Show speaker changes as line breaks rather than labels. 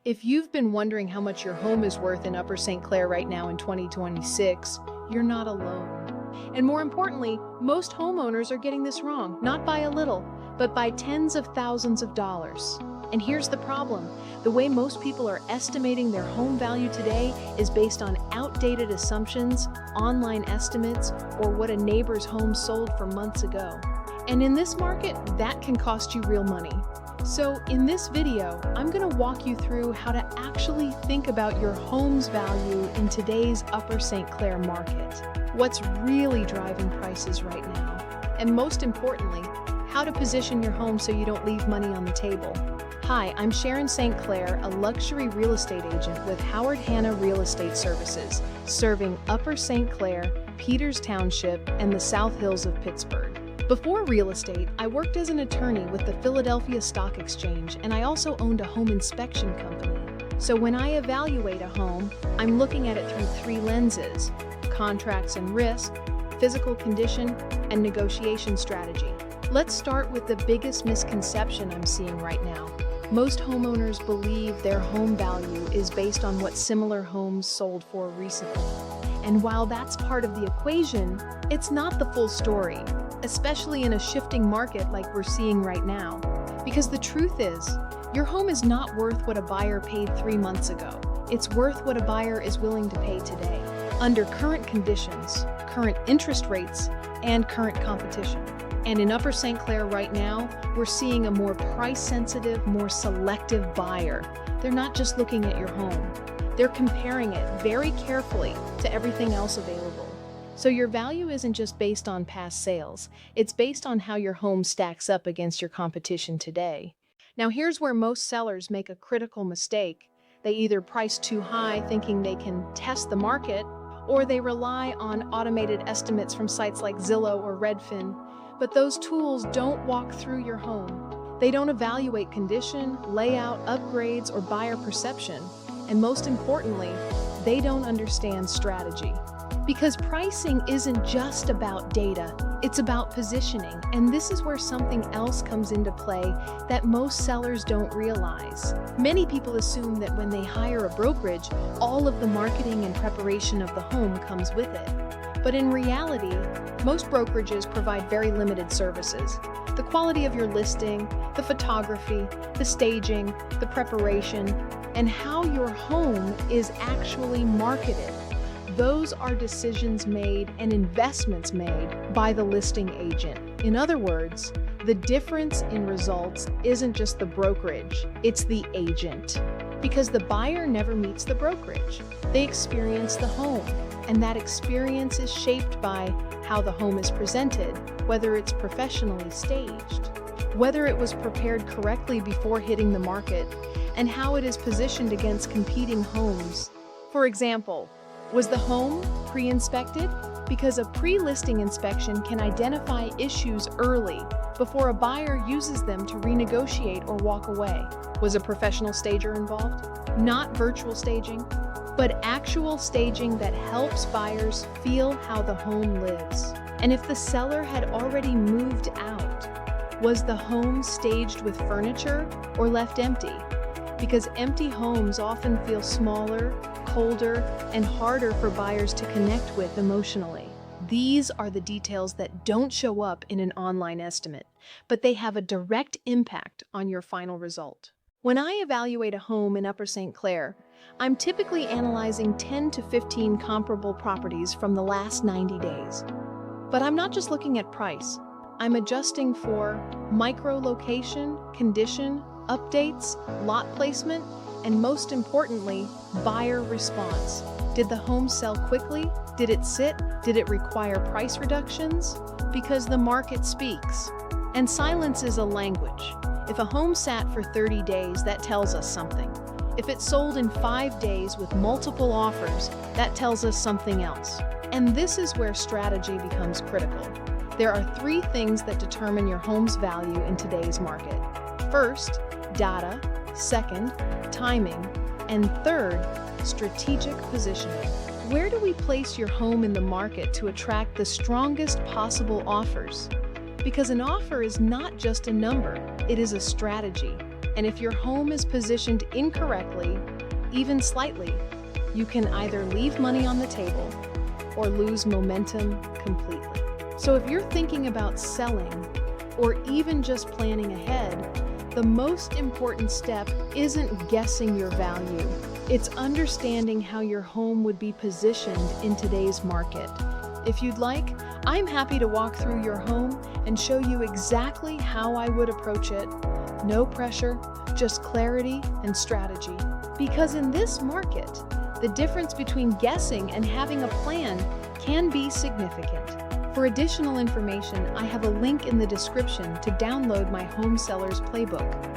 If you've been wondering how much your home is worth in Upper St. Clair right now in 2026, you're not alone. And more importantly, most homeowners are getting this wrong, not by a little, but by tens of thousands of dollars. And here's the problem. The way most people are estimating their home value today is based on outdated assumptions, online estimates, or what a neighbor's home sold for months ago. And in this market, that can cost you real money. So in this video, I'm going to walk you through how to actually think about your home's value in today's Upper St. Clair market. What's really driving prices right now? And most importantly, how to position your home so you don't leave money on the table. Hi, I'm Sharon St. Clair, a luxury real estate agent with Hanna Real Estate Services, serving Upper St. Clair, Peters Township, and the South Hills of Pittsburgh. Before real estate, I worked as an attorney with the Philadelphia Stock Exchange, and I also owned a home inspection company. So when I evaluate a home, I'm looking at it through three lenses: contracts and risk, physical condition, and negotiation strategy. Let's start with the biggest misconception I'm seeing right now. Most homeowners believe their home value is based on what similar homes sold for recently. And while that's part of the equation, it's not the full story, especially in a shifting market like we're seeing right now. Because the truth is, your home is not worth what a buyer paid 3 months ago. It's worth what a buyer is willing to pay today, under current conditions, current interest rates, and current competition. And in Upper St. Clair right now, we're seeing a more price-sensitive, more selective buyer. They're not just looking at your home. They're comparing it very carefully to everything else available. So your value isn't just based on past sales, it's based on how your home stacks up against your competition today. Now here's where most sellers make a critical mistake. They either price too high thinking they can test the market, or they rely on automated estimates from sites like Zillow or Redfin. But those tools don't walk through your home. They don't evaluate condition, layout, upgrades, or buyer perception. And most importantly, they don't understand strategy. Because pricing isn't just about data, it's about positioning. And this is where something else comes into play that most sellers don't realize. Many people assume that when they hire a brokerage, all of the marketing and preparation of the home comes with it. But in reality, most brokerages provide very limited services. The quality of your listing, the photography, the staging, the preparation, and how your home is actually marketed. Those are decisions made and investments made by the listing agent. In other words, the difference in results isn't just the brokerage, it's the agent. Because the buyer never meets the brokerage. They experience the home, and that experience is shaped by how the home is presented, whether it's professionally staged, whether it was prepared correctly before hitting the market, and how it is positioned against competing homes. For example, was the home pre-inspected? Because a pre-listing inspection can identify issues early before a buyer uses them to renegotiate or walk away. Was a professional stager involved? Not virtual staging, but actual staging that helps buyers feel how the home lives. And if the seller had already moved out, was the home staged with furniture or left empty? Because empty homes often feel smaller, colder, and harder for buyers to connect with emotionally. These are the details that don't show up in an online estimate, but they have a direct impact on your final result. When I evaluate a home in Upper St. Clair, I'm typically analyzing 10 to 15 comparable properties from the last 90 days. But I'm not just looking at price. I'm adjusting for micro-location, condition, updates, lot placement, and most importantly, buyer response. Did the home sell quickly? Did it sit? Did it require price reductions? Because the market speaks. And silence is a language. If a home sat for 30 days, that tells us something. If it sold in 5 days with multiple offers, that tells us something else. And this is where strategy becomes critical. There are 3 things that determine your home's value in today's market. First, data. Second, timing. And third, strategic positioning. Where do we place your home in the market to attract the strongest possible offers? Because an offer is not just a number, it is a strategy. And if your home is positioned incorrectly, even slightly, you can either leave money on the table or lose momentum completely. So if you're thinking about selling or even just planning ahead, the most important step isn't guessing your value. It's understanding how your home would be positioned in today's market. If you'd like, I'm happy to walk through your home and show you exactly how I would approach it. No pressure, just clarity and strategy. Because in this market, the difference between guessing and having a plan can be significant. For additional information, I have a link in the description to download my Home Sellers Playbook.